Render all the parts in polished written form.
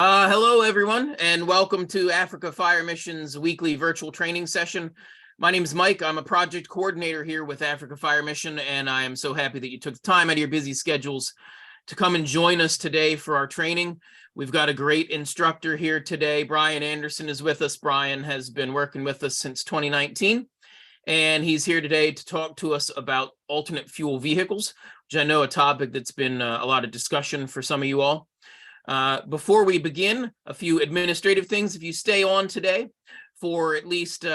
Hello, everyone, and welcome to Africa Fire Mission's weekly virtual training session. My name is Mike. I'm a project coordinator here with Africa Fire Mission, and I am so happy that you took the time out of your busy schedules to come and join us today for our training. We've got a great instructor here today. Brian Andersen is with us. Brian has been working with us since 2019, and he's here today to talk to us about alternate fuel vehicles, which I know a topic that's been a lot of discussion for some of you all. Before we begin, a few administrative things. If you stay on today for at least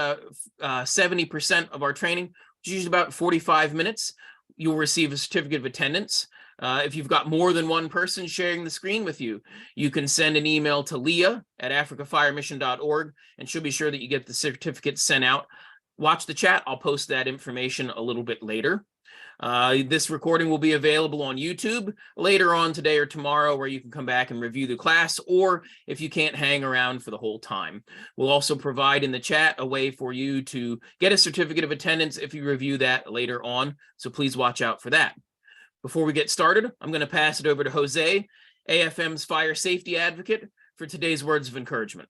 70% of our training, which is usually about 45 minutes, you'll receive a certificate of attendance. If you've got more than one person sharing the screen with you, you can send an email to Leah at africafiremission.org, and she'll be sure that you get the certificate sent out. Watch the chat. I'll post that information a little bit later. This recording will be available on YouTube later on today or tomorrow, where you can come back and review the class, or if you can't hang around for the whole time. We'll also provide in the chat a way for you to get a certificate of attendance if you review that later on, so please watch out for that. Before we get started, I'm going to pass it over to Jose, AFM's fire safety advocate, for today's words of encouragement.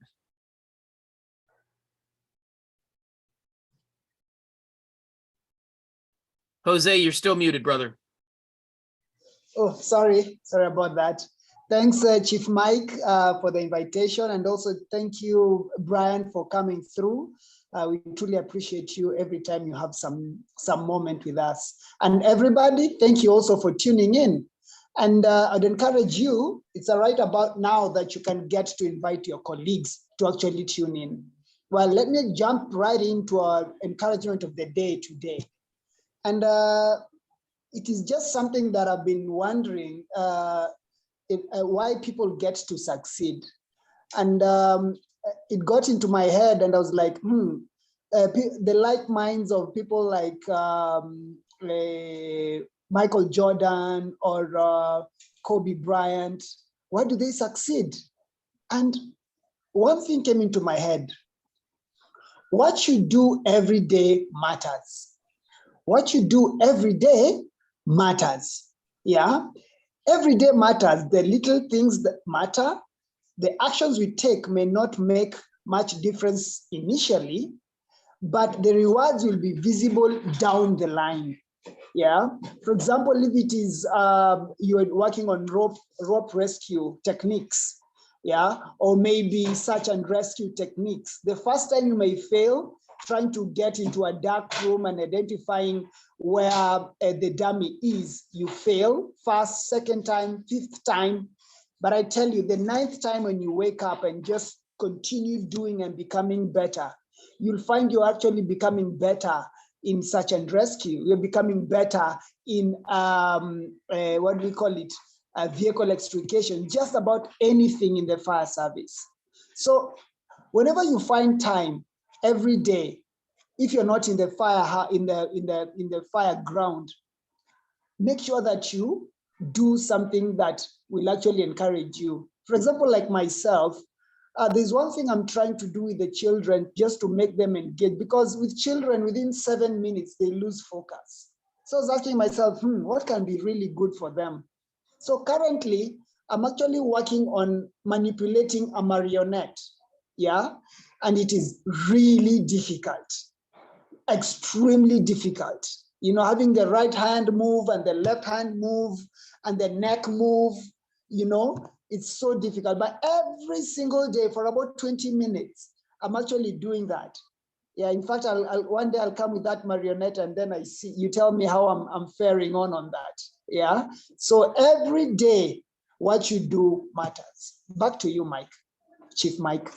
Jose, you're still muted, brother. Oh, sorry about that. Thanks, Chief Mike, for the invitation, and also thank you, Brian, for coming through. We truly appreciate you every time you have some moment with us. And everybody, thank you also for tuning in. And I'd encourage you, it's right about now that you can get to invite your colleagues to actually tune in. Well, let me jump right into our encouragement of the day today. And it is just something that I've been wondering why people get to succeed. And it got into my head, and I was like, the like minds of people like Michael Jordan or Kobe Bryant, why do they succeed? And one thing came into my head: what you do every day matters. What you do every day matters. Yeah, every day matters. The little things that matter, the actions we take may not make much difference initially, but the rewards will be visible down the line. Yeah, for example, if it is you're working on rope rescue techniques, yeah, or maybe search and rescue techniques, the first time you may fail trying to get into a dark room and identifying where the dummy is. You fail first, second time, fifth time. But I tell you, the ninth time when you wake up and just continue doing and becoming better, you'll find you're actually becoming better in search and rescue. You're becoming better in, what do we call it? Vehicle extrication, just about anything in the fire service. So whenever you find time, every day, if you're not in the fire ground, make sure that you do something that will actually encourage you. For example, like myself, there's one thing I'm trying to do with the children just to make them engage, because with children, within 7 minutes, they lose focus. So I was asking myself, what can be really good for them? So currently, I'm actually working on manipulating a marionette. Yeah, and it is really difficult, extremely difficult. You know, having the right hand move and the left hand move and the neck move, you know, it's so difficult. But every single day for about 20 minutes, I'm actually doing that. Yeah, in fact, one day I'll come with that marionette, and then I see, you tell me how I'm faring on that. Yeah, so every day, what you do matters. Back to you, Mike, Chief Mike.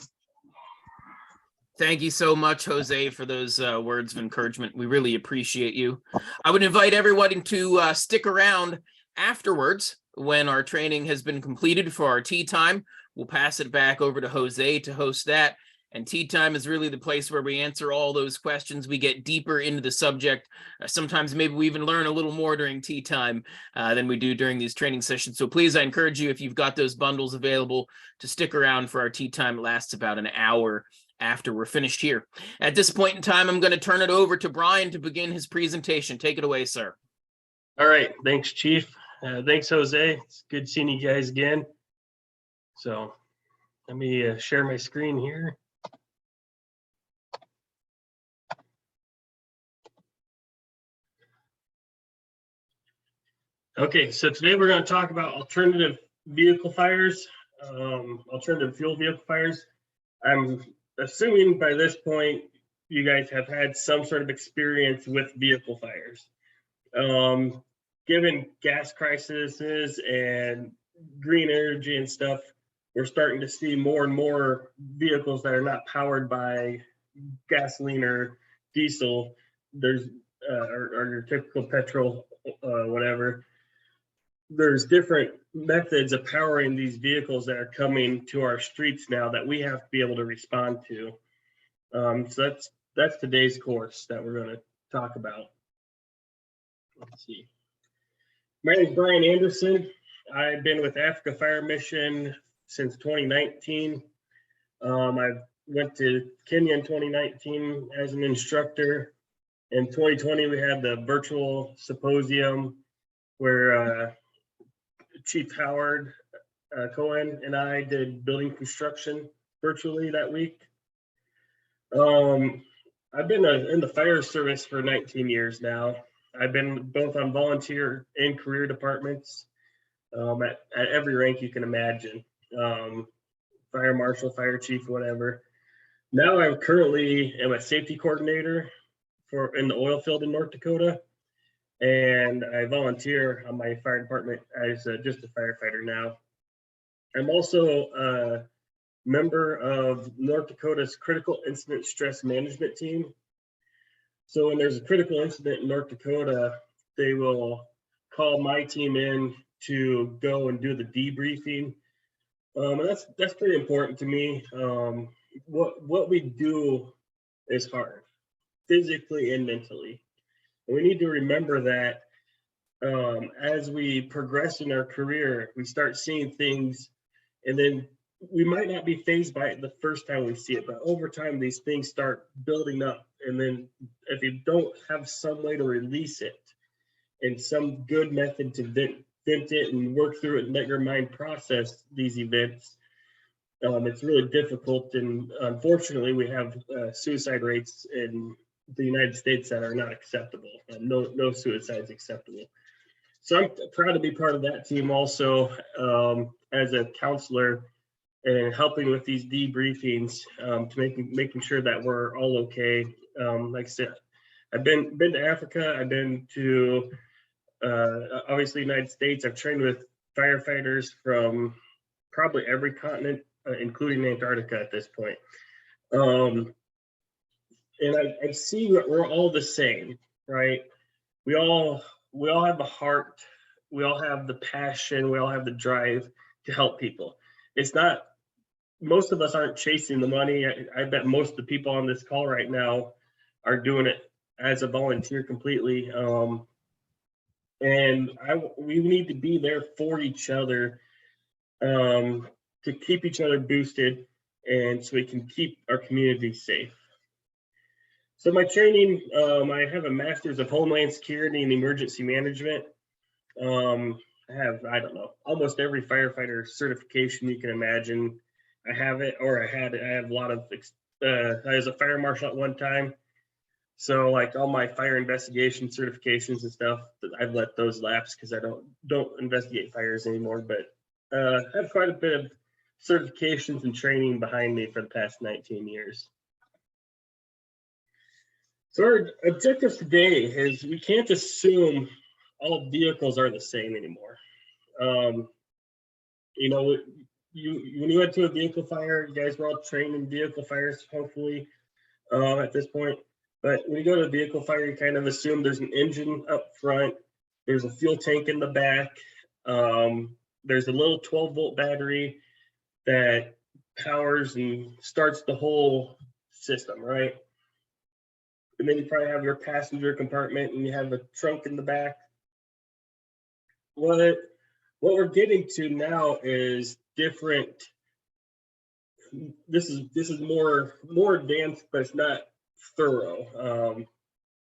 Thank you so much, Jose, for those words of encouragement. We really appreciate you. I would invite everyone to stick around afterwards when our training has been completed for our tea time. We'll pass it back over to Jose to host that. And tea time is really the place where we answer all those questions. We get deeper into the subject. Sometimes maybe we even learn a little more during tea time than we do during these training sessions. So please, I encourage you, if you've got those bundles available, to stick around for our tea time. It lasts about an hour after we're finished here. At this point in time, I'm going to turn it over to Brian to begin his presentation. Take it away, sir. All right. Thanks, Chief. Thanks, Jose. It's good seeing you guys again. So Let me share my screen here. Okay, so today we're going to talk about alternative vehicle fires, alternative fuel vehicle fires. I'm assuming by this point you guys have had some sort of experience with vehicle fires. Given gas crises and green energy and stuff, we're starting to see more and more vehicles that are not powered by gasoline or diesel. There's or your typical petrol, whatever. There's different methods of powering these vehicles that are coming to our streets now that we have to be able to respond to. So that's today's course that we're going to talk about. Let's see. My name is Brian Andersen. I've been with Africa Fire Mission since 2019. I went to Kenya in 2019 as an instructor. In 2020, we had the virtual symposium where Chief Howard Cohen and I did building construction virtually that week. I've been in the fire service for 19 years now. I've been both on volunteer and career departments at every rank you can imagine. Fire marshal, fire chief, whatever. Now I currently am a safety coordinator in the oil field in North Dakota. And I volunteer on my fire department as just a firefighter now. I'm also a member of North Dakota's Critical Incident Stress Management Team. So when there's a critical incident in North Dakota, they will call my team in to go and do the debriefing. And that's pretty important to me. What we do is hard, physically and mentally. We need to remember that as we progress in our career, we start seeing things, and then we might not be fazed by it the first time we see it, but over time, these things start building up. And then if you don't have some way to release it and some good method to vent it and work through it and let your mind process these events, it's really difficult. And unfortunately, we have suicide rates in the United States that are not acceptable. No suicides acceptable. So I'm proud to be part of that team also as a counselor and helping with these debriefings to making sure that we're all okay. Like I said, I've been to Africa. I've been to obviously United States. I've trained with firefighters from probably every continent, including Antarctica at this point. And I see that we're all the same, right? We all have the heart, we all have the passion, we all have the drive to help people. It's not, most of us aren't chasing the money. I bet most of the people on this call right now are doing it as a volunteer completely. And we need to be there for each other to keep each other boosted and so we can keep our community safe. So my training, I have a Master's of Homeland Security and Emergency Management. I have, I don't know, almost every firefighter certification you can imagine. I have it, or I had it. I have a lot of, I was a fire marshal at one time. So like all my fire investigation certifications and stuff, I've let those lapse because I don't investigate fires anymore. But I have quite a bit of certifications and training behind me for the past 19 years. So our objective today is we can't assume all vehicles are the same anymore. You know, when you went to a vehicle fire, you guys were all trained in vehicle fires, hopefully, at this point. But when you go to a vehicle fire, you kind of assume there's an engine up front, there's a fuel tank in the back, there's a little 12-volt battery that powers and starts the whole system, right? And then you probably have your passenger compartment and you have a trunk in the back. What we're getting to now is different. This is more advanced, but it's not thorough.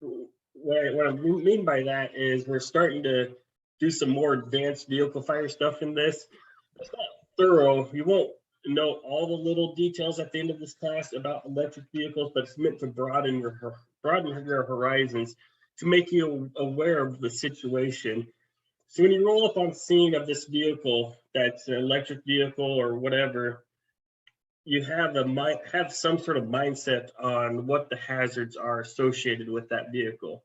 What I mean by that is we're starting to do some more advanced vehicle fire stuff in this. It's not thorough. You won't know all the little details at the end of this class about electric vehicles, but it's meant to broaden your horizons, to make you aware of the situation. So when you roll up on scene of this vehicle, that's an electric vehicle or whatever, you have some sort of mindset on what the hazards are associated with that vehicle.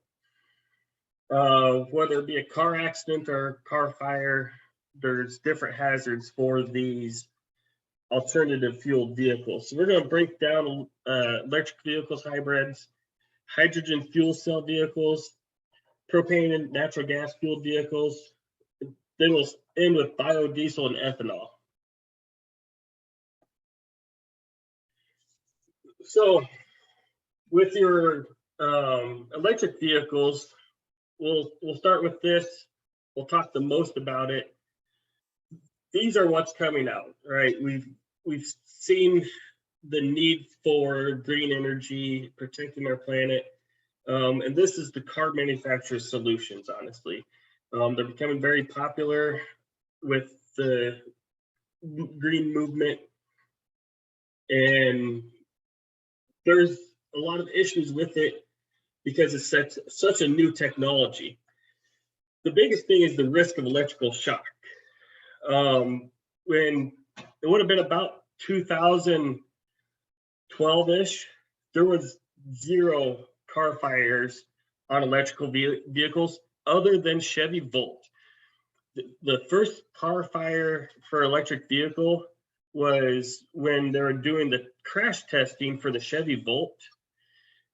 Whether it be a car accident or car fire, there's different hazards for these alternative fueled vehicles. So we're going to break down electric vehicles, hybrids, hydrogen fuel cell vehicles, propane and natural gas fueled vehicles. Then we'll end with biodiesel and ethanol. So with your electric vehicles, we'll start with this. We'll talk the most about it. These are what's coming out, right? We've seen the need for green energy, protecting our planet, and this is the car manufacturer's solutions. Honestly, they're becoming very popular with the green movement, and there's a lot of issues with it because it's such a new technology. The biggest thing is the risk of electrical shock. When it would have been about 2012-ish, there was 0 car fires on electrical vehicles other than Chevy Volt. The first car fire for electric vehicle was when they were doing the crash testing for the Chevy Volt.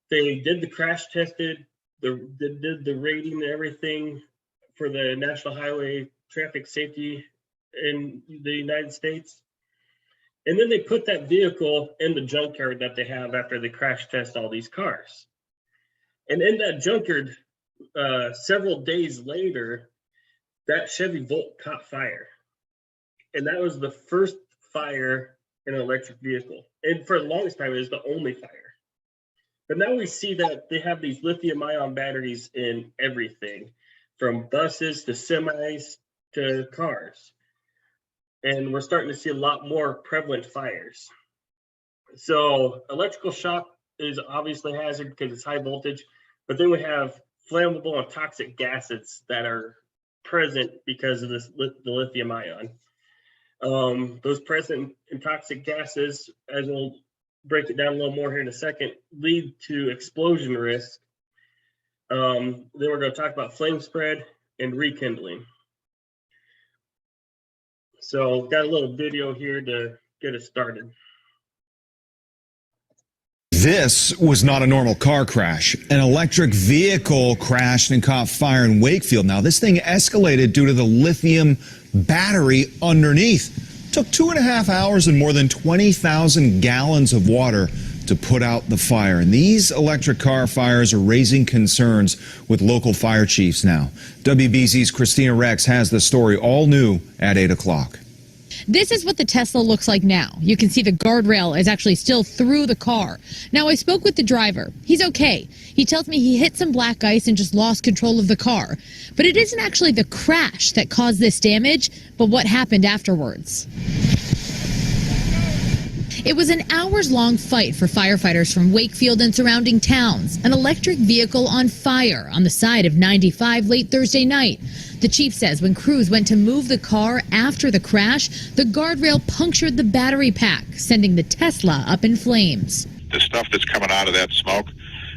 They did the crash tested, did the rating and everything for the National Highway Traffic Safety in the United States. And then they put that vehicle in the junkyard that they have after they crash test all these cars. And in that junkyard, several days later, that Chevy Volt caught fire. And that was the first fire in an electric vehicle. And for the longest time, it was the only fire. But now we see that they have these lithium-ion batteries in everything, from buses to semis to cars. And we're starting to see a lot more prevalent fires. So electrical shock is obviously a hazard because it's high voltage, but then we have flammable and toxic gases that are present because of the lithium ion. Those present and toxic gases, as we'll break it down a little more here in a second, lead to explosion risk. Then we're going to talk about flame spread and rekindling. So got a little video here to get us started. This was not a normal car crash. An electric vehicle crashed and caught fire in Wakefield. Now, this thing escalated due to the lithium battery underneath. Took 2.5 hours and more than 20,000 gallons of water to put out the fire. And these electric car fires are raising concerns with local fire chiefs now. WBZ's Christina Rex has the story all new at 8 o'clock. This is what the Tesla looks like now. You can see the guardrail is actually still through the car. Now, I spoke with the driver. He's okay. He tells me he hit some black ice and just lost control of the car. But it isn't actually the crash that caused this damage, but what happened afterwards. It was an hours-long fight for firefighters from Wakefield and surrounding towns. An electric vehicle on fire on the side of 95 late Thursday night. The chief says when crews went to move the car after the crash, the guardrail punctured the battery pack, sending the Tesla up in flames. The stuff that's coming out of that smoke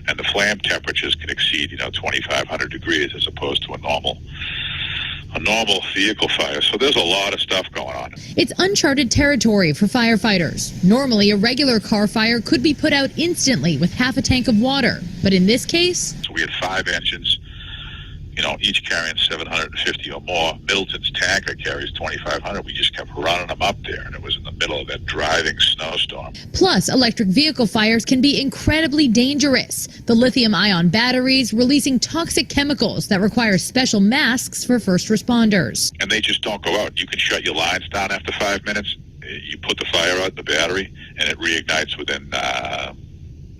and the flame temperatures can exceed, 2,500 degrees as opposed to a normal vehicle fire. So there's a lot of stuff going on. It's uncharted territory for firefighters. Normally, a regular car fire could be put out instantly with half a tank of water. But in this case, so we had 5 engines, each carrying 750 or more. Middleton's tanker carries 2,500. We just kept running them up there, and it was in the middle of that driving snowstorm. Plus, electric vehicle fires can be incredibly dangerous. The lithium-ion batteries releasing toxic chemicals that require special masks for first responders. And they just don't go out. You can shut your lines down after 5 minutes. You put the fire out in the battery, and it reignites within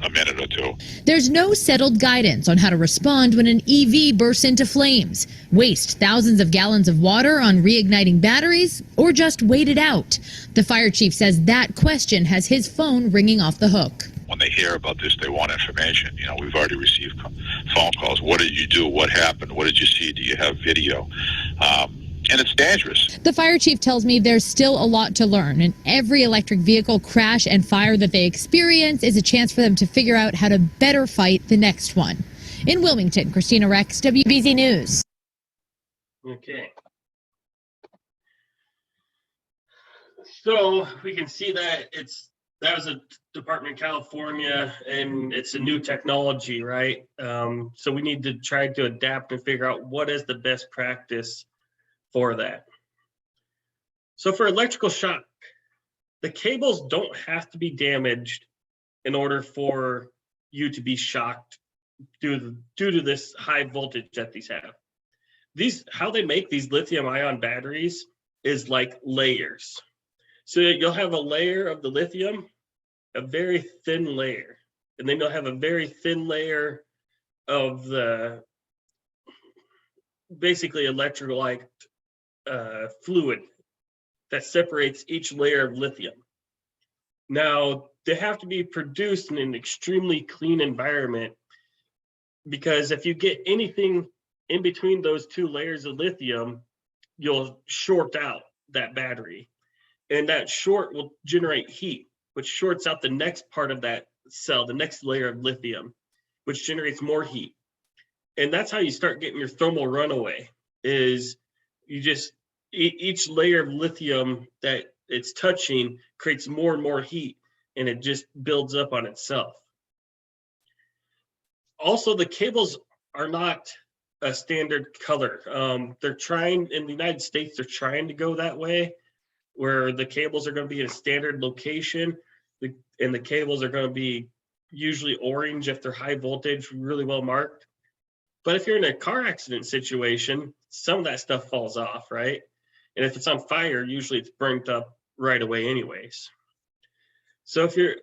a minute or two. There's no settled guidance on how to respond when an EV bursts into flames. Waste thousands of gallons of water on reigniting batteries or just wait it out? The fire chief says that question has his phone ringing off the hook. When they hear about this, they want information. You know, we've already received phone calls. What did you do? What happened? What did you see? Do you have video? And it's dangerous. The fire chief tells me there's still a lot to learn, and every electric vehicle crash and fire that they experience is a chance for them to figure out how to better fight the next one. In Wilmington, Christina Rex, WBZ News. Okay. So we can see that that was a department in California, and it's a new technology, right? So we need to try to adapt and figure out what is the best practice for that. So for electrical shock, the cables don't have to be damaged in order for you to be shocked due to this high voltage that these have. How they make these lithium ion batteries is like layers. So you'll have a layer of the lithium, a very thin layer, and then you'll have a very thin layer of the basically electrolyte fluid that separates each layer of lithium. Now, they have to be produced in an extremely clean environment, because if you get anything in between those two layers of lithium, you'll short out that battery. And that short will generate heat, which shorts out the next part of that cell, the next layer of lithium, which generates more heat. And that's how you start getting your thermal runaway, is you just, each layer of lithium that it's touching creates more and more heat, and it just builds up on itself. Also, the cables are not a standard color. They're trying, in the United States, they're trying to go that way, where the cables are going to be in a standard location, and the cables are going to be usually orange if they're high voltage, really well marked. But if you're in a car accident situation, some of that stuff falls off, right? And if it's on fire, usually it's burnt up right away anyways. So if you're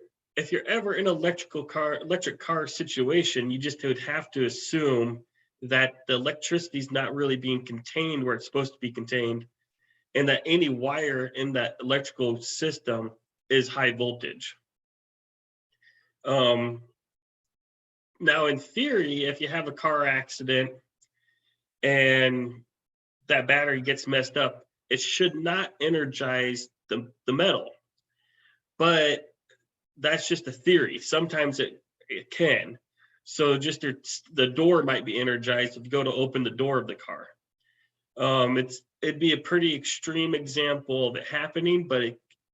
ever in an electric car situation, you just would have to assume that the electricity is not really being contained where it's supposed to be contained, and that any wire in that electrical system is high voltage. Now, in theory, if you have a car accident and that battery gets messed up, it should not energize the metal. But that's just a theory. Sometimes it can. So just the door might be energized if you go to open the door of the car. It'd be a pretty extreme example of it happening, but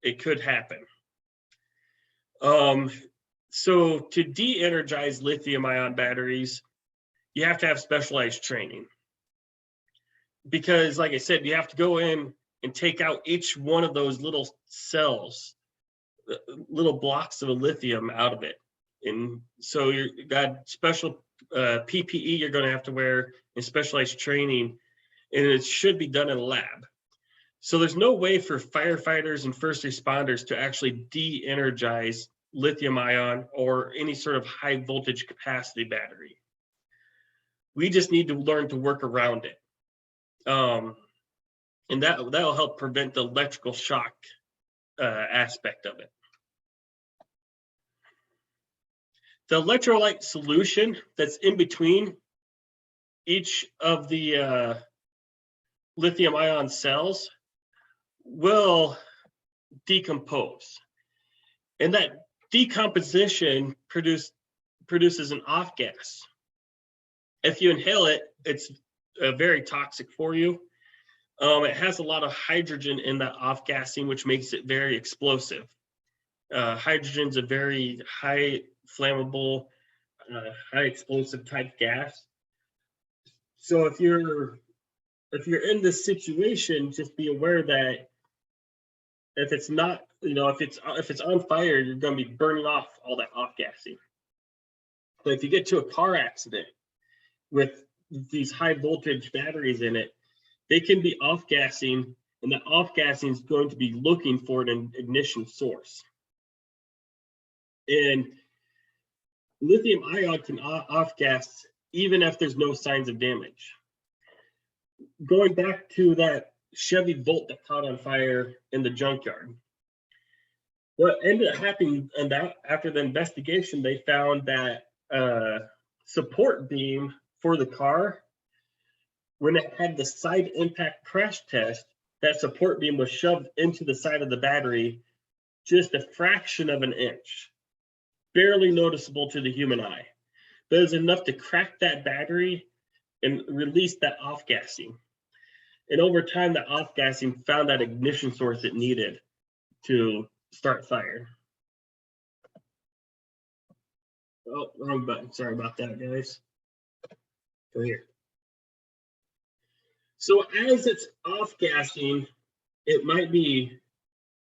it could happen. So to de-energize lithium-ion batteries, you have to have specialized training. Because, like I said, you have to go in and take out each one of those little cells, little blocks of lithium out of it. And so you got special PPE you're going to have to wear and specialized training, and it should be done in a lab. So there's no way for firefighters and first responders to actually de-energize lithium ion or any sort of high voltage capacity battery. We just need to learn to work around it. And that'll help prevent the electrical shock aspect of it. The electrolyte solution that's in between each of the lithium ion cells will decompose. And that decomposition produces an off gas. If you inhale it, it's very toxic for you. It has a lot of hydrogen in that off gassing, which makes it very explosive. Hydrogen's a very high flammable, high explosive type gas. So if you're in this situation, just be aware that if it's not, if it's on fire, you're going to be burning off all that off gassing. But if you get to a car accident with these high voltage batteries in it, they can be off gassing, and that off gassing is going to be looking for an ignition source. And lithium ion can off gas even if there's no signs of damage. Going back to that Chevy Volt that caught on fire in the junkyard, what ended up happening and that after the investigation, they found that support beam for the car, when it had the side impact crash test, that support beam was shoved into the side of the battery just a fraction of an inch, barely noticeable to the human eye. But it was enough to crack that battery and release that off-gassing. And over time, that off-gassing found that ignition source it needed to start fire. Oh, wrong button. Sorry about that, guys. Go here. So as it's off-gassing, it might be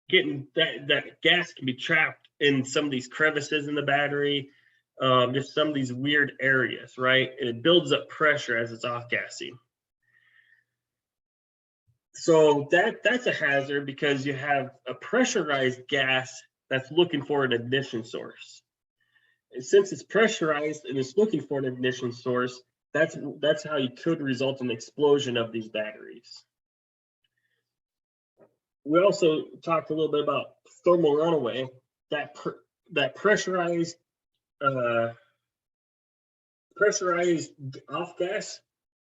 getting that gas can be trapped in some of these crevices in the battery, just some of these weird areas, right? And it builds up pressure as it's off-gassing. So that's a hazard because you have a pressurized gas that's looking for an ignition source. And since it's pressurized and it's looking for an ignition source, that's how you could result in explosion of these batteries. We also talked a little bit about thermal runaway. That pressurized off gas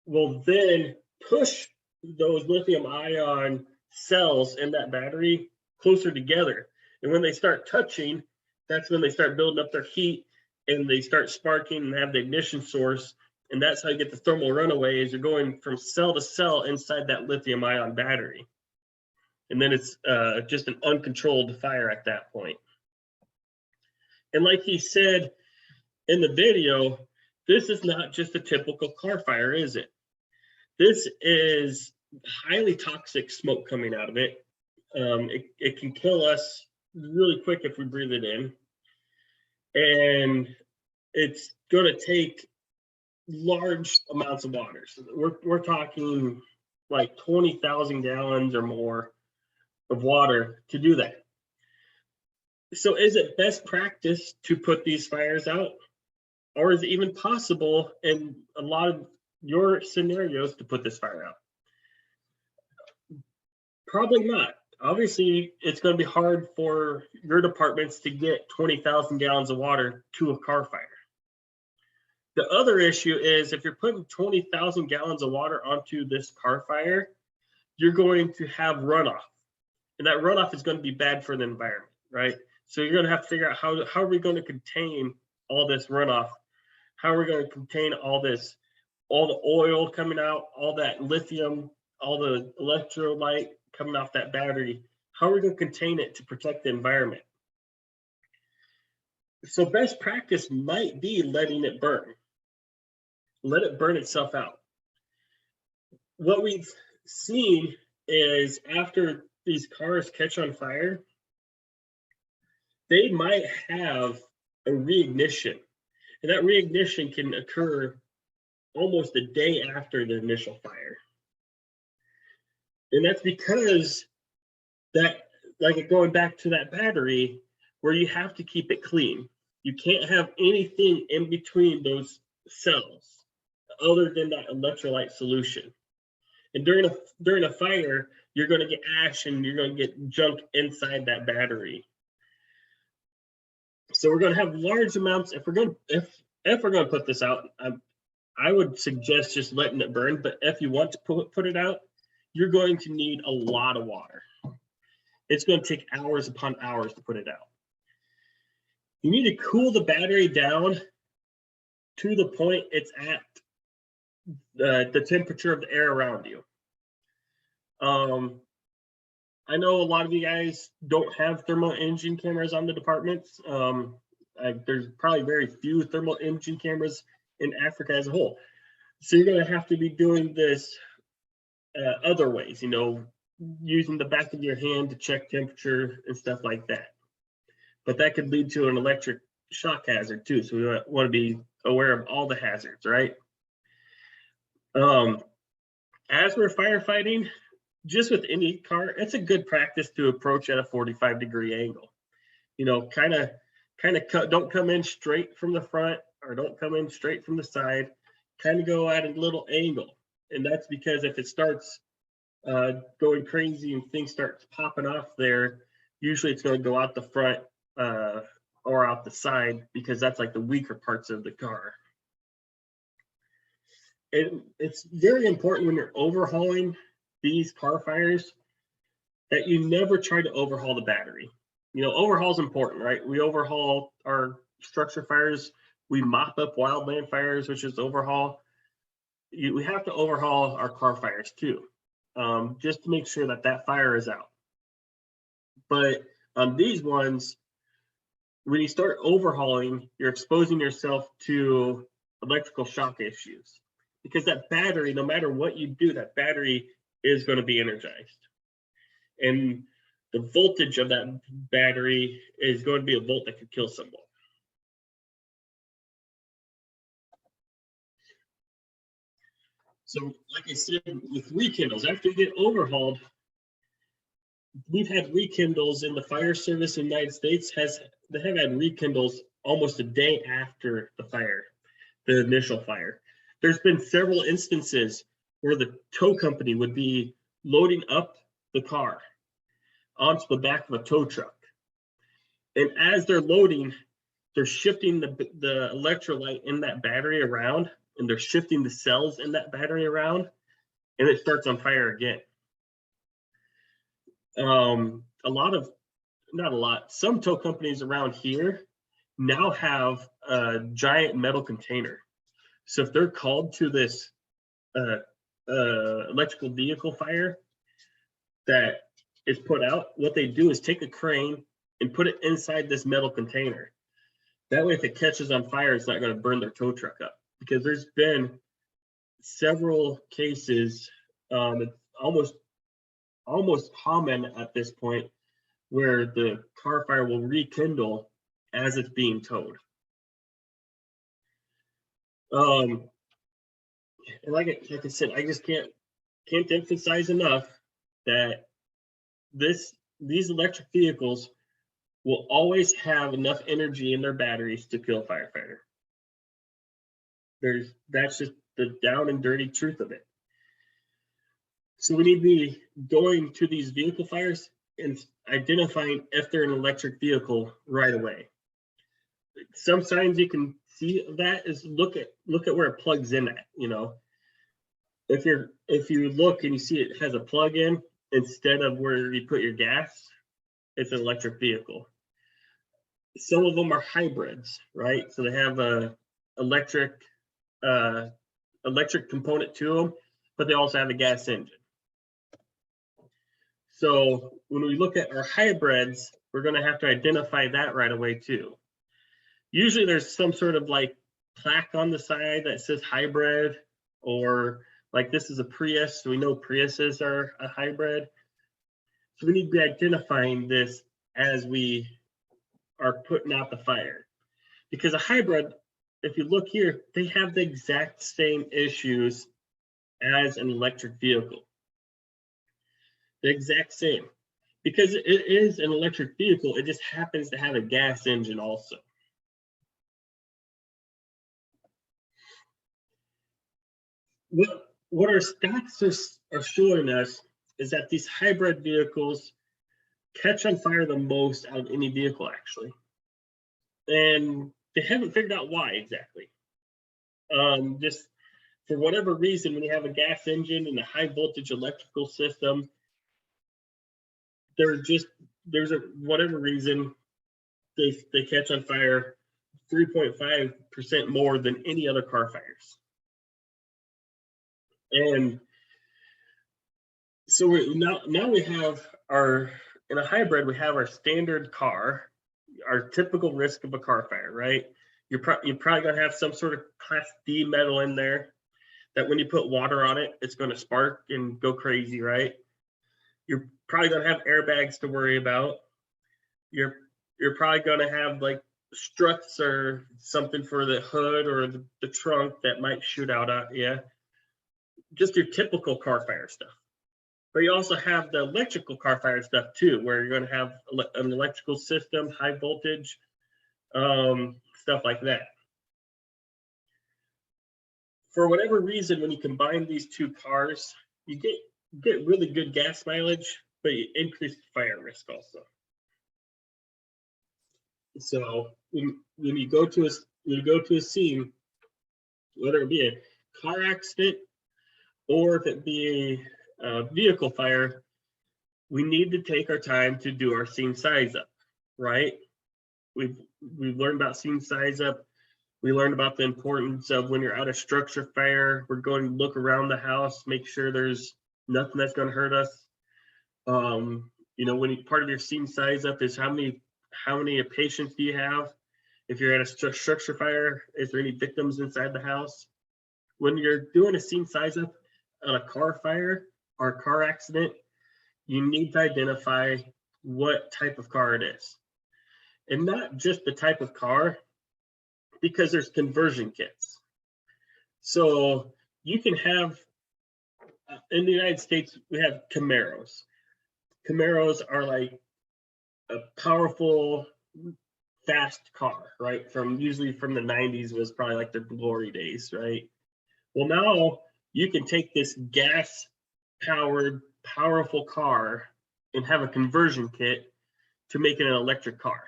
will then push those lithium ion cells in that battery closer together. And when they start touching, that's when they start building up their heat and they start sparking and have the ignition source. And that's how you get the thermal runaway, is you're going from cell to cell inside that lithium ion battery. And then it's just an uncontrolled fire at that point. And like he said in the video, this is not just a typical car fire, is it? This is highly toxic smoke coming out of it. It can kill us really quick if we breathe it in. And it's going to take large amounts of water. So we're talking like 20,000 gallons or more of water to do that. So is it best practice to put these fires out? Or is it even possible in a lot of your scenarios to put this fire out? Probably not. Obviously, it's going to be hard for your departments to get 20,000 gallons of water to a car fire. The other issue is if you're putting 20,000 gallons of water onto this car fire, you're going to have runoff. And that runoff is going to be bad for the environment, right? So you're going to have to figure out how are we going to contain all this runoff? How are we going to contain all the oil coming out, all that lithium, all the electrolyte coming off that battery? How are we going to contain it to protect the environment? So best practice might be letting it burn. Let it burn itself out. What we've seen is after these cars catch on fire, they might have a reignition. And that reignition can occur almost a day after the initial fire. And that's because that, like going back to that battery, where you have to keep it clean. You can't have anything in between those cells other than that electrolyte solution. And during a fire, you're going to get ash and you're going to get junk inside that battery. So we're going to have large amounts. If we're going to put this out, I would suggest just letting it burn. But if you want to put it out, you're going to need a lot of water. It's going to take hours upon hours to put it out. You need to cool the battery down to the point it's at the temperature of the air around you. I know a lot of you guys don't have thermal imaging cameras on the departments. There's probably very few thermal imaging cameras in Africa as a whole. So you're going to have to be doing this other ways, using the back of your hand to check temperature and stuff like that. But that could lead to an electric shock hazard too. So we want to be aware of all the hazards, right? As we're firefighting, just with any car, it's a good practice to approach at a 45-degree angle. Kind of don't come in straight from the front or don't come in straight from the side, kind of go at a little angle. And that's because if it starts going crazy and things start popping off there, usually it's going to go out the front or out the side, because that's like the weaker parts of the car. It's very important when you're overhauling these car fires that you never try to overhaul the battery. You know, overhaul is important, right? We overhaul our structure fires. We mop up wildland fires, which is overhaul. We have to overhaul our car fires too, just to make sure that that fire is out. But on these ones, when you start overhauling, you're exposing yourself to electrical shock issues, because that battery, no matter what you do, that battery is going to be energized. And the voltage of that battery is going to be a volt that could kill someone. So, like I said, with rekindles, after you get overhauled, we've had rekindles in the fire service in the United States. They have had rekindles almost a day after the fire, the initial fire. There's been several instances where the tow company would be loading up the car onto the back of a tow truck. And as they're loading, they're shifting the electrolyte in that battery around, and they're shifting the cells in that battery around, and it starts on fire again. Some tow companies around here now have a giant metal container. So if they're called to this electrical vehicle fire that is put out, what they do is take a crane and put it inside this metal container. That way, if it catches on fire, it's not going to burn their tow truck up. Because there's been several cases, it's almost common at this point, where the car fire will rekindle as it's being towed. And like I said, I just can't emphasize enough that these electric vehicles will always have enough energy in their batteries to kill a firefighter. That's just the down and dirty truth of it. So we need to be going to these vehicle fires and identifying if they're an electric vehicle right away. Some signs you can see that is look at where it plugs in at. You know, if you look and you see it has a plug in instead of where you put your gas, it's an electric vehicle. Some of them are hybrids, right? So they have a electric component to them, but they also have a gas engine. So when we look at our hybrids, we're going to have to identify that right away too. Usually there's some sort of like plaque on the side that says hybrid, or like this is a Prius, so we know Priuses are a hybrid. So we need to be identifying this as we are putting out the fire, because a hybrid, if you look here, they have the exact same issues as an electric vehicle. The exact same, because it is an electric vehicle. It just happens to have a gas engine also. What our stats are showing us is that these hybrid vehicles catch on fire the most out of any vehicle, actually. And they haven't figured out why exactly. Just for whatever reason, when you have a gas engine and a high voltage electrical system, there's whatever reason they catch on fire 3.5% more than any other car fires. And so now we have in a hybrid, we have our standard car, our typical risk of a car fire, right? You're probably gonna have some sort of Class D metal in there that when you put water on it, it's gonna spark and go crazy, right? You're probably gonna have airbags to worry about. You're probably gonna have like struts or something for the hood or the trunk that might shoot out at you. Just your typical car fire stuff. But you also have the electrical car fire stuff too, where you're going to have an electrical system, high voltage, stuff like that. For whatever reason, when you combine these two cars, you get really good gas mileage, but you increase fire risk also. So when you go to a scene, whether it be a car accident or if it be a vehicle fire, we need to take our time to do our scene size up, right? We've learned about scene size up. We learned about the importance of when you're out of structure fire, we're going to look around the house, make sure there's nothing that's going to hurt us. You know, when part of your scene size up is how many patients do you have? If you're at a structure fire, is there any victims inside the house? When you're doing a scene size up on a car fire or a car accident, you need to identify what type of car it is. And not just the type of car, because there's conversion kits. So you can have, in the United States, we have Camaros. Camaros are like a powerful, fast car, right? Usually from the 90s was probably like the glory days, right? Well, now you can take this gas-powered, powerful car and have a conversion kit to make it an electric car.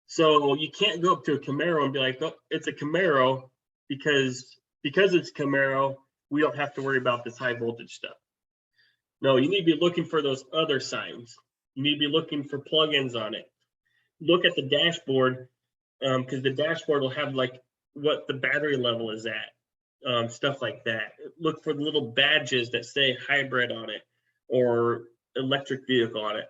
So you can't go up to a Camaro and be like, oh, it's a Camaro because it's Camaro, we don't have to worry about this high voltage stuff. No, you need to be looking for those other signs. You need to be looking for plugins on it. Look at the dashboard, because the dashboard will have like what the battery level is at, stuff like that. Look for the little badges that say hybrid on it or electric vehicle on it.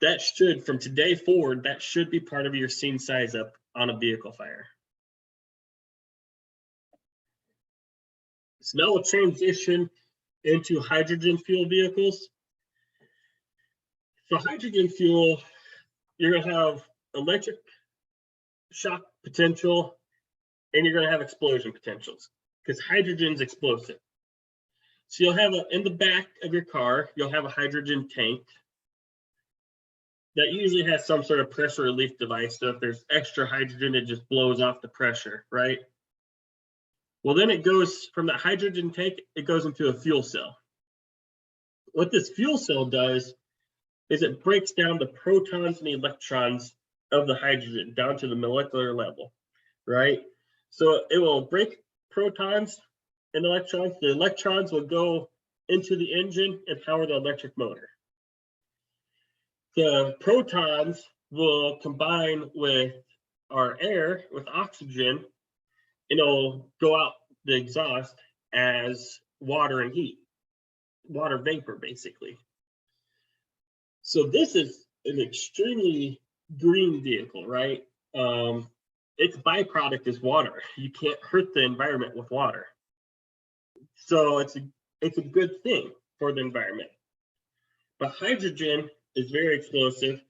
That should, from today forward, that should be part of your scene size up on a vehicle fire. So now we'll transition into hydrogen fuel vehicles. So hydrogen fuel, you're gonna have electric shock potential and you're gonna have explosion potentials because hydrogen's explosive. So you'll have in the back of your car, you'll have a hydrogen tank that usually has some sort of pressure relief device. So if there's extra hydrogen, it just blows off the pressure, right? Well, then it goes from that hydrogen tank, it goes into a fuel cell. What this fuel cell does is it breaks down the protons and the electrons of the hydrogen down to the molecular level, right? So it will break protons and electrons. The electrons will go into the engine and power the electric motor. The protons will combine with our air, with oxygen, and it'll go out the exhaust as water and heat, water vapor, basically. So this is an extremely green vehicle, right? Its byproduct is water. You can't hurt the environment with water. So it's a good thing for the environment. But hydrogen is very explosive.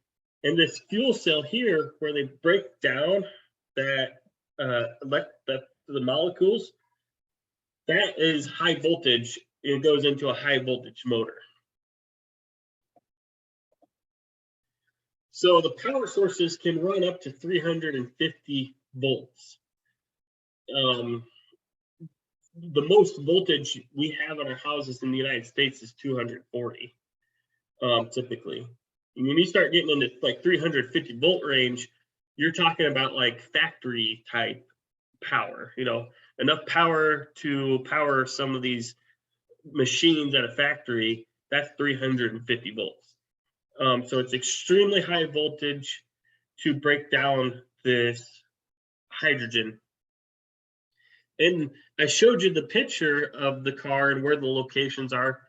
And this fuel cell here, where they break down the molecules, that is high voltage. It goes into a high voltage motor. So the power sources can run up to 350 volts. The most voltage we have in our houses in the United States is 240, typically. And when you start getting into like 350 volt range, you're talking about like factory type power, you know, enough power to power some of these machines at a factory. That's 350 volts. So it's extremely high voltage to break down this hydrogen. And I showed you the picture of the car and where the locations are,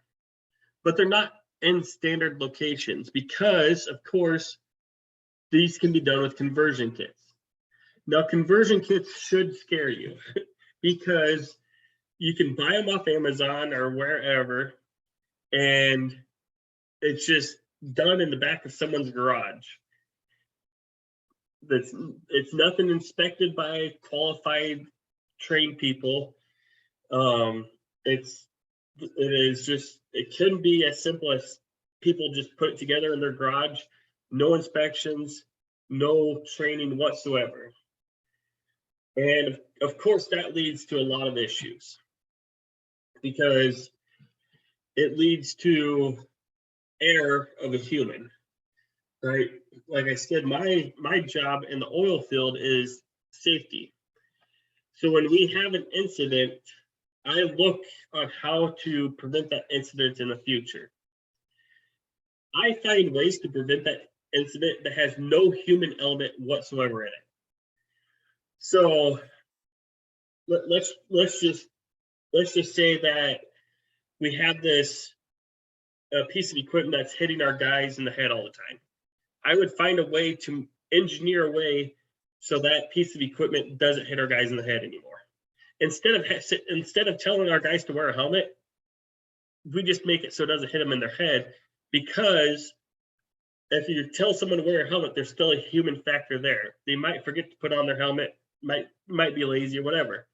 but they're not in standard locations because, of course, these can be done with conversion kits. Now, conversion kits should scare you because you can buy them off Amazon or wherever, and it's just done in the back of someone's garage. It's nothing inspected by qualified trained people. It can be as simple as people just put it together in their garage, no inspections, no training whatsoever. And of course, that leads to a lot of issues because it leads to error of a human, right? Like I said, my job in the oil field is safety. So when we have an incident, I look on how to prevent that incident in the future. I find ways to prevent that incident that has no human element whatsoever in it. So let's just say that we have this piece of equipment that's hitting our guys in the head all the time. I would find a way to engineer a way so that piece of equipment doesn't hit our guys in the head anymore. Instead of telling our guys to wear a helmet, we just make it so it doesn't hit them in their head, because if you tell someone to wear a helmet, there's still a human factor there. They might forget to put on their helmet, might be lazy or whatever.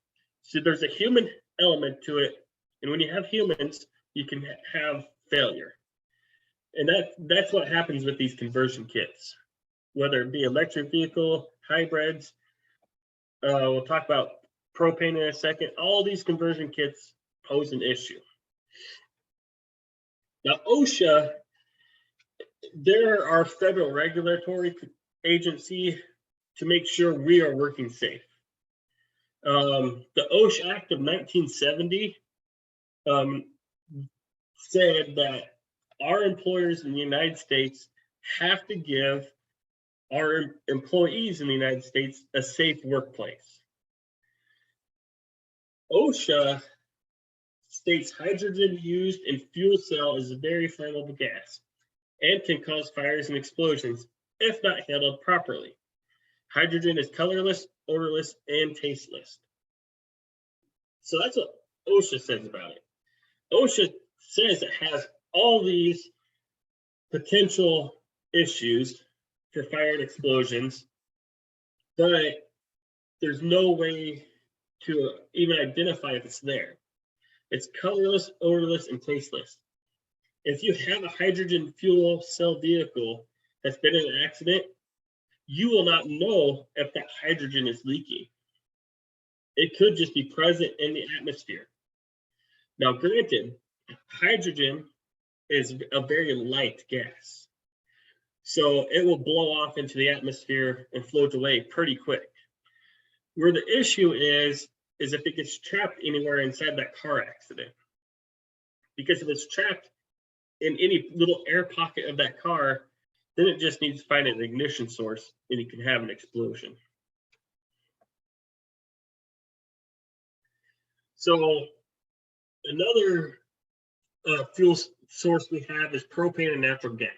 So there's a human element to it, and when you have humans, you can have failure. And that's what happens with these conversion kits, whether it be electric vehicle, hybrids. We'll talk about propane in a second. All these conversion kits pose an issue. Now, OSHA, they're our federal regulatory agency to make sure we are working safe. The OSHA Act of 1970 said that our employers in the United States have to give our employees in the United States a safe workplace. OSHA states hydrogen used in fuel cell is a very flammable gas and can cause fires and explosions if not handled properly. Hydrogen is colorless, odorless, and tasteless. So that's what OSHA says about it. OSHA says it has all these potential issues for fire and explosions, but there's no way to even identify if it's there. It's colorless, odorless, and tasteless. If you have a hydrogen fuel cell vehicle that's been in an accident, you will not know if that hydrogen is leaking. It could just be present in the atmosphere. Now, granted, hydrogen is a very light gas, so it will blow off into the atmosphere and float away pretty quick. Where the issue is if it gets trapped anywhere inside that car accident. Because if it's trapped in any little air pocket of that car, then it just needs to find an ignition source and you can have an explosion. So another fuel source we have is propane and natural gas.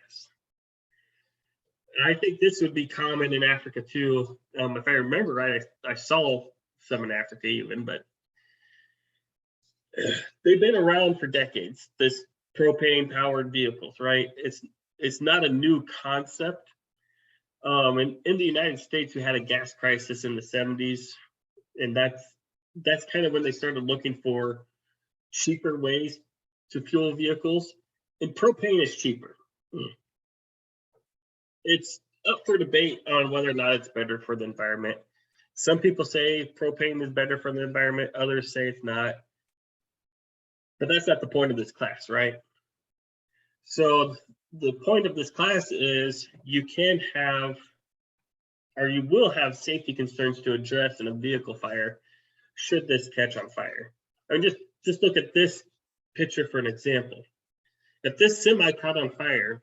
And I think this would be common in Africa too. If I remember right, I saw some in Africa even, but they've been around for decades, this propane powered vehicles, right? It's not a new concept. And in the United States, we had a gas crisis in the 70s, and that's kind of when they started looking for cheaper ways to fuel vehicles, and propane is cheaper. It's up for debate on whether or not it's better for the environment. Some people say propane is better for the environment, others say it's not. But that's not the point of this class, right? So the point of this class is you can have, or you will have safety concerns to address in a vehicle fire should this catch on fire. And just look at this picture for an example. If this semi caught on fire,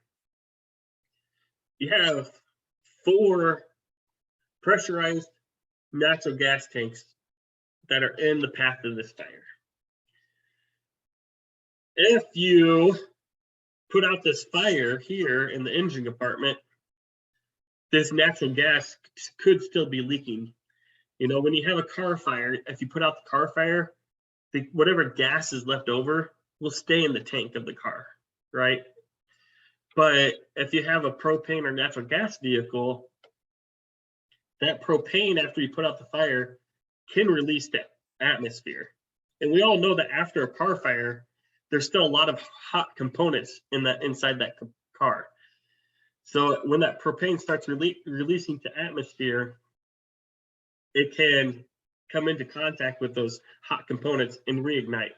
you have 4 pressurized natural gas tanks that are in the path of this fire. If you put out this fire here in the engine compartment, this natural gas could still be leaking. You know, when you have a car fire, if you put out the car fire, whatever gas is left over will stay in the tank of the car, right? But if you have a propane or natural gas vehicle, that propane, after you put out the fire, can release the atmosphere. And we all know that after a car fire, there's still a lot of hot components inside that car. So when that propane starts releasing to atmosphere, it can come into contact with those hot components and reignite.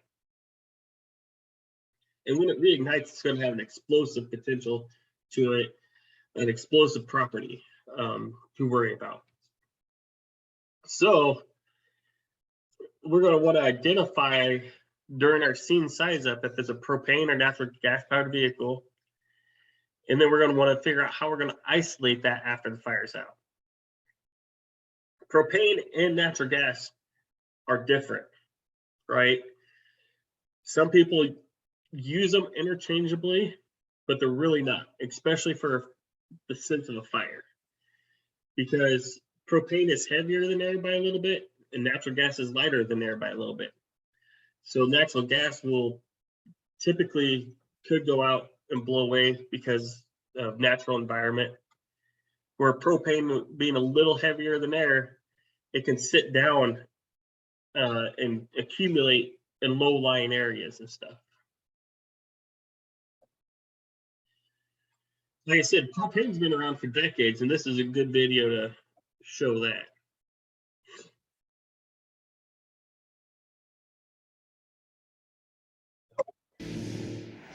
And when it reignites, it's going to have an explosive potential to it, an explosive property to worry about. So we're going to want to identify during our scene size up if it's a propane or natural gas powered vehicle. And then we're going to want to figure out how we're going to isolate that after the fire's out. Propane and natural gas are different, right? Some people use them interchangeably, but they're really not, especially for the sense of a fire. Because propane is heavier than air by a little bit, and natural gas is lighter than air by a little bit. So natural gas will typically could go out and blow away because of natural environment. Where propane being a little heavier than air, it can sit down and accumulate in low-lying areas and stuff. Like I said, propane's been around for decades, and this is a good video to show that.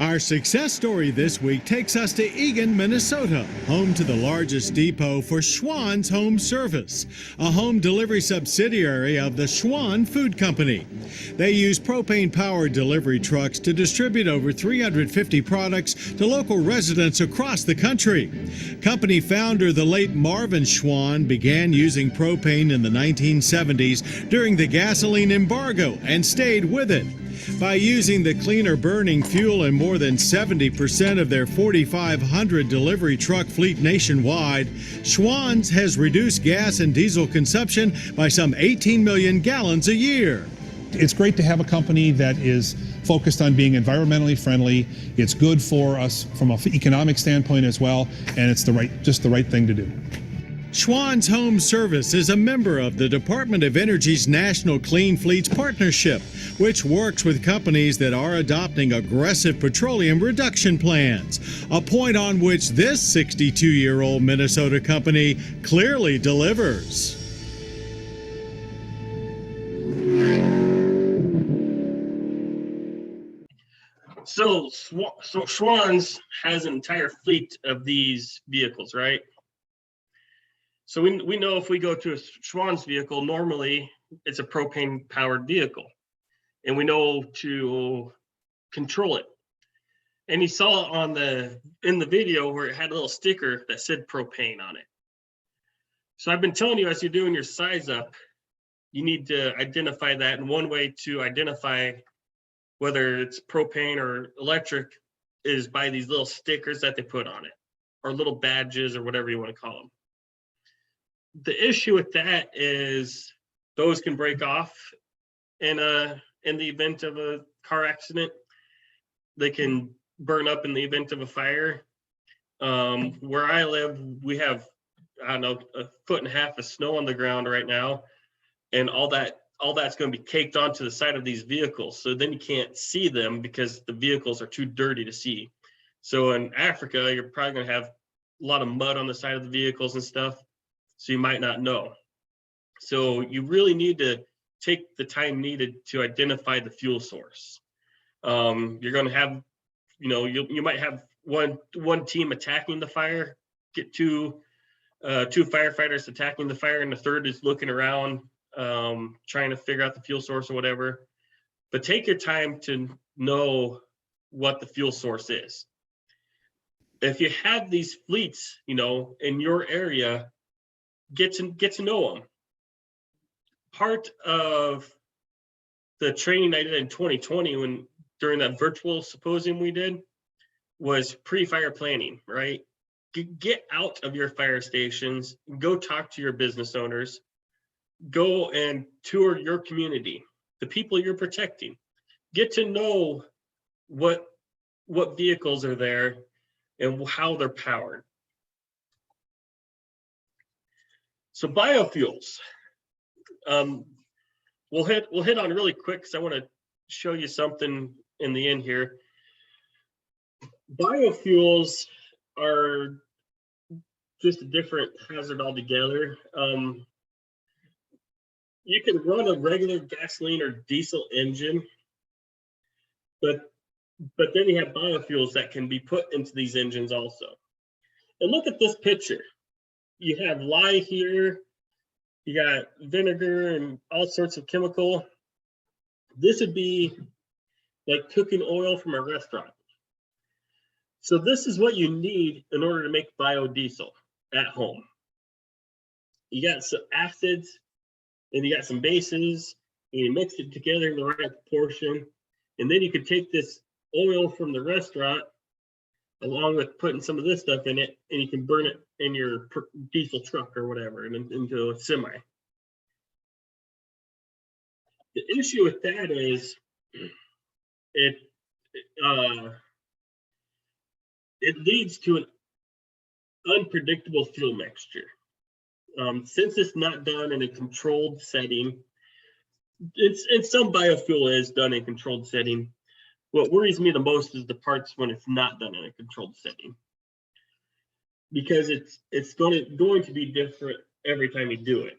Our success story this week takes us to Eagan, Minnesota, home to the largest depot for Schwann's Home Service, a home delivery subsidiary of the Schwann Food Company. They use propane-powered delivery trucks to distribute over 350 products to local residents across the country. Company founder, the late Marvin Schwann, began using propane in the 1970s during the gasoline embargo and stayed with it. By using the cleaner burning fuel in more than 70% of their 4,500 delivery truck fleet nationwide, Schwann's has reduced gas and diesel consumption by some 18 million gallons a year. It's great to have a company that is focused on being environmentally friendly. It's good for us from an economic standpoint as well, and it's just the right thing to do. Schwann's Home Service is a member of the Department of Energy's National Clean Fleets Partnership, which works with companies that are adopting aggressive petroleum reduction plans, a point on which this 62-year-old Minnesota company clearly delivers. So Schwann's has an entire fleet of these vehicles, right? So we know if we go to a Schwann's vehicle, normally it's a propane powered vehicle, and we know to control it. And you saw in the video where it had a little sticker that said propane on it. So I've been telling you, as you're doing your size up, you need to identify that. And one way to identify whether it's propane or electric is by these little stickers that they put on it, or little badges, or whatever you want to call them. The issue with that is those can break off in the event of a car accident. They can burn up in the event of a fire. Where I live, we have, I don't know, 1.5 feet of snow on the ground right now, and all that's going to be caked onto the side of these vehicles. So then you can't see them because the vehicles are too dirty to see. So in Africa, you're probably going to have a lot of mud on the side of the vehicles and stuff. So you might not know. So you really need to take the time needed to identify the fuel source. You're going to have, you might have one team attacking the fire, get two firefighters attacking the fire, and the third is looking around, trying to figure out the fuel source or whatever. But take your time to know what the fuel source is. If you have these fleets, in your area, get to know them. Part of the training I did in 2020 during that virtual symposium we did was pre-fire planning, right? Get out of your fire stations, go talk to your business owners, go and tour your community, the people you're protecting. Get to know what vehicles are there and how they're powered. So biofuels, we'll hit on really quick because I want to show you something in the end here. Biofuels are just a different hazard altogether. You can run a regular gasoline or diesel engine, but then you have biofuels that can be put into these engines also. And look at this picture. You have lye here, you got vinegar and all sorts of chemical. This would be like cooking oil from a restaurant. So this is what you need in order to make biodiesel at home. You got some acids and you got some bases, and you mix it together in the right proportion. And then you could take this oil from the restaurant along with putting some of this stuff in it, and you can burn it in your diesel truck or whatever and into a semi. The issue with that is it leads to an unpredictable fuel mixture. Since it's not done in a controlled setting, and some biofuel is done in a controlled setting. What worries me the most is the parts when it's not done in a controlled setting, because it's going to be different every time you do it.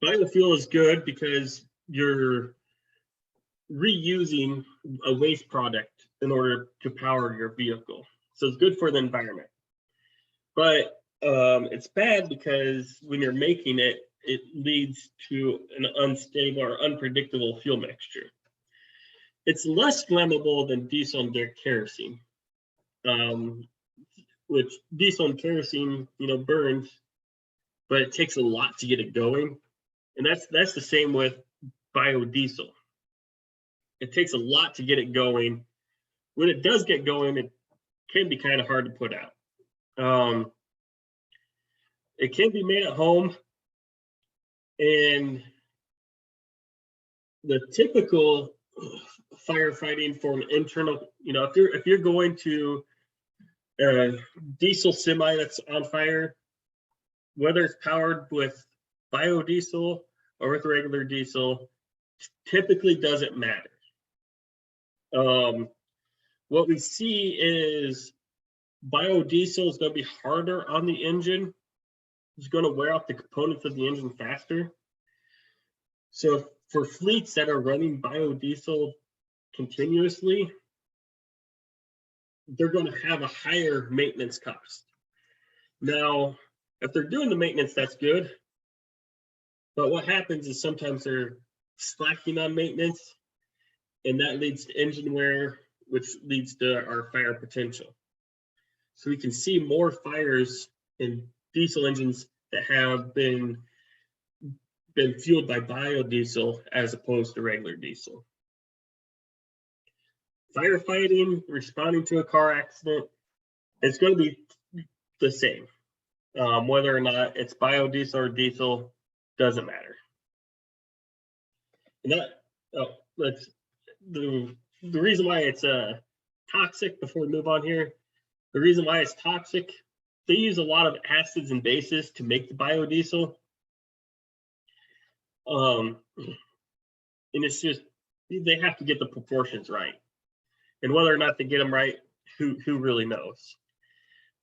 Biofuel is good because you're reusing a waste product in order to power your vehicle, so it's good for the environment. But it's bad because when you're making it, it leads to an unstable or unpredictable fuel mixture. It's less flammable than diesel and kerosene, which diesel and kerosene, burns, but it takes a lot to get it going. And that's the same with biodiesel. It takes a lot to get it going. When it does get going, it can be kind of hard to put out. It can be made at home, and the typical firefighting for an internal, if you're going to a diesel semi that's on fire, whether it's powered with biodiesel or with regular diesel, typically doesn't matter. What we see is biodiesel is going to be harder on the engine. It's going to wear out the components of the engine faster. So for fleets that are running biodiesel continuously, they're going to have a higher maintenance cost. Now, if they're doing the maintenance, that's good. But what happens is sometimes they're slacking on maintenance, and that leads to engine wear, which leads to our fire potential. So we can see more fires in diesel engines that have been fueled by biodiesel as opposed to regular diesel. Firefighting, responding to a car accident, it's going to be the same. Whether or not it's biodiesel or diesel, doesn't matter. And the reason why it's toxic, before we move on here, the reason why it's toxic, they use a lot of acids and bases to make the biodiesel. And it's just, they have to get the proportions right. And whether or not they get them right, who really knows?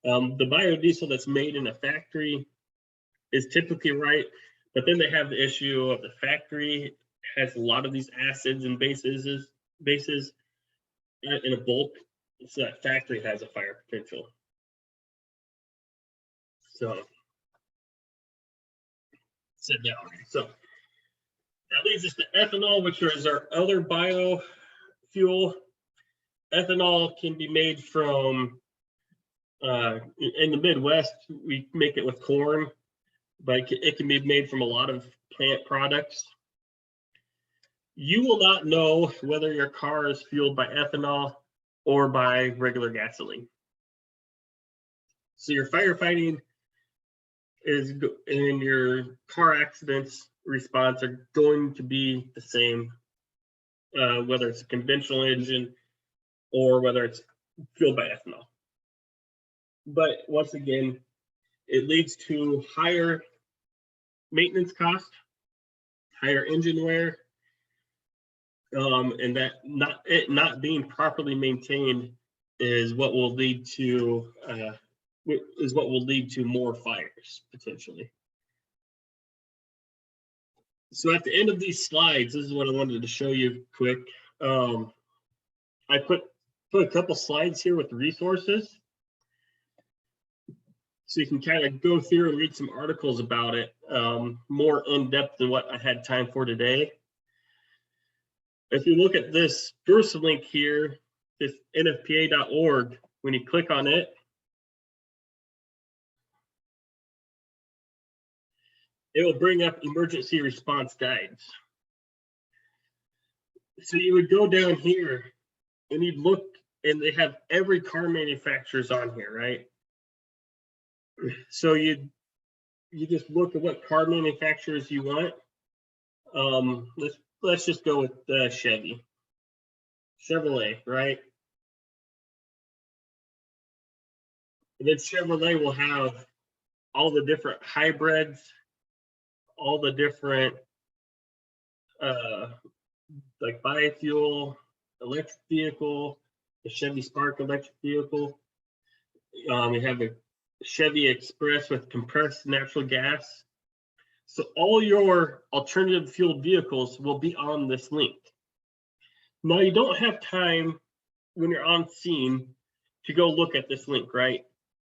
The biodiesel that's made in a factory is typically right, but then they have the issue of the factory has a lot of these acids and bases in a bulk, so that factory has a fire potential. So, said that already. So that leads us to ethanol, which is our other biofuel. Ethanol can be made from, in the Midwest, we make it with corn, but it can be made from a lot of plant products. You will not know whether your car is fueled by ethanol or by regular gasoline. So your firefighting is, and your car accidents response are going to be the same, whether it's a conventional engine or whether it's fueled by ethanol. But once again, it leads to higher maintenance cost, higher engine wear, and that not being properly maintained is what will lead to is what will lead to more fires potentially. So at the end of these slides, this is what I wanted to show you quick. I put a couple slides here with resources, so you can kind of go through and read some articles about it, more in depth than what I had time for today. If you look at this first link here, this nfpa.org, when you click on it, it will bring up emergency response guides. So you would go down here and you'd look, and they have every car manufacturer's on here, right? So you just look at what car manufacturers you want. Let's just go with Chevrolet, right? And then Chevrolet will have all the different hybrids, all the different like biofuel, electric vehicle, the Chevy Spark electric vehicle. We have a Chevy Express with compressed natural gas. So all your alternative fuel vehicles will be on this link. Now you don't have time when you're on scene to go look at this link, right?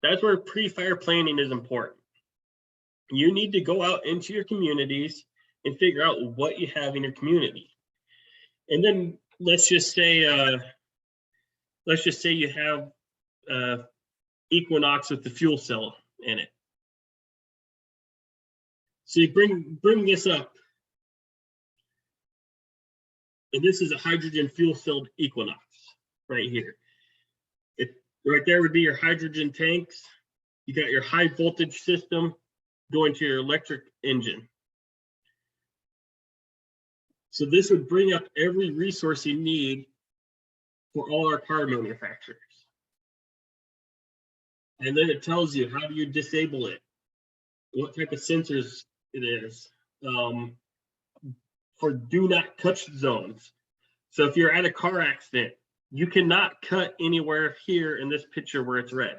That's where pre-fire planning is important. You need to go out into your communities and figure out what you have in your community. And then let's just say you have Equinox with the fuel cell in it. So you bring this up, and this is a hydrogen fuel celled Equinox right here. Right there would be your hydrogen tanks. You got your high voltage system going to your electric engine. So this would bring up every resource you need for all our car manufacturers. And then it tells you, how do you disable it? What type of sensors it is, for do not touch zones. So if you're at a car accident, you cannot cut anywhere here in this picture where it's red.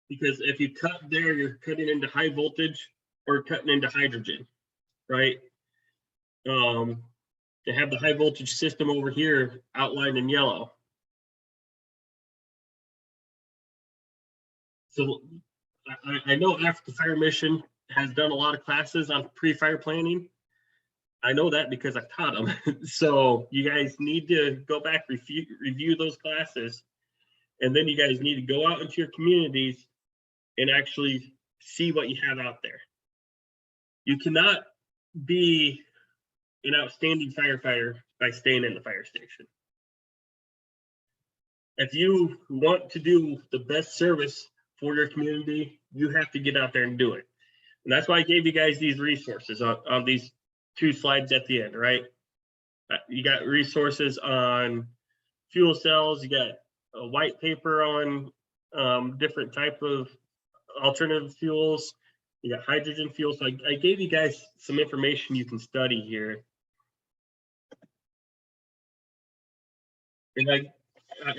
Because if you cut there, you're cutting into high voltage or cutting into hydrogen, right? They have the high voltage system over here outlined in yellow. So I know Africa Fire Mission has done a lot of classes on pre-fire planning. I know that because I've taught them. So you guys need to go back, review those classes, and then you guys need to go out into your communities and actually see what you have out there. You cannot be an outstanding firefighter by staying in the fire station. If you want to do the best service for your community, you have to get out there and do it. And that's why I gave you guys these resources on these 2 slides at the end, right? You got resources on fuel cells, you got a white paper on different type of alternative fuels, you got hydrogen fuel. So I gave you guys some information you can study here. And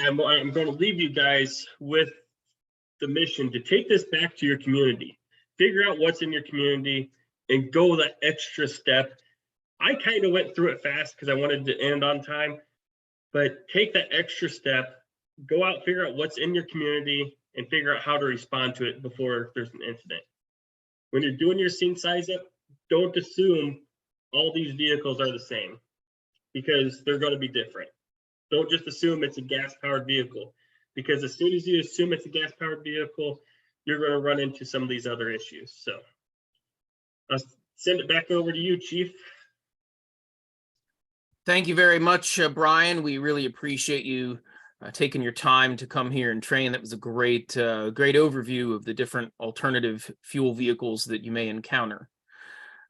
I'm going to leave you guys with the mission to take this back to your community. Figure out what's in your community and go that extra step. I kind of went through it fast because I wanted to end on time, but take that extra step, go out, figure out what's in your community and figure out how to respond to it before there's an incident. When you're doing your scene size up, don't assume all these vehicles are the same, because they're going to be different. Don't just assume it's a gas-powered vehicle, because as soon as you assume it's a gas-powered vehicle, you're going to run into some of these other issues. So I'll send it back over to you, Chief. Thank you very much, Brian. We really appreciate you taking your time to come here and train. That was a great overview of the different alternative fuel vehicles that you may encounter.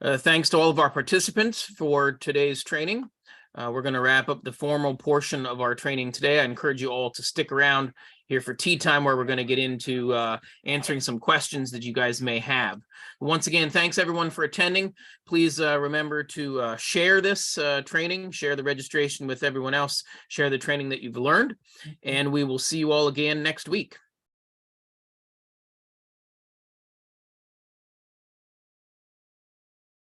Thanks to all of our participants for today's training. We're going to wrap up the formal portion of our training today. I encourage you all to stick around here for tea time, where we're going to get into answering some questions that you guys may have. Once again, thanks everyone for attending. Please remember to share this training, share the registration with everyone else, share the training that you've learned, and we will see you all again next week.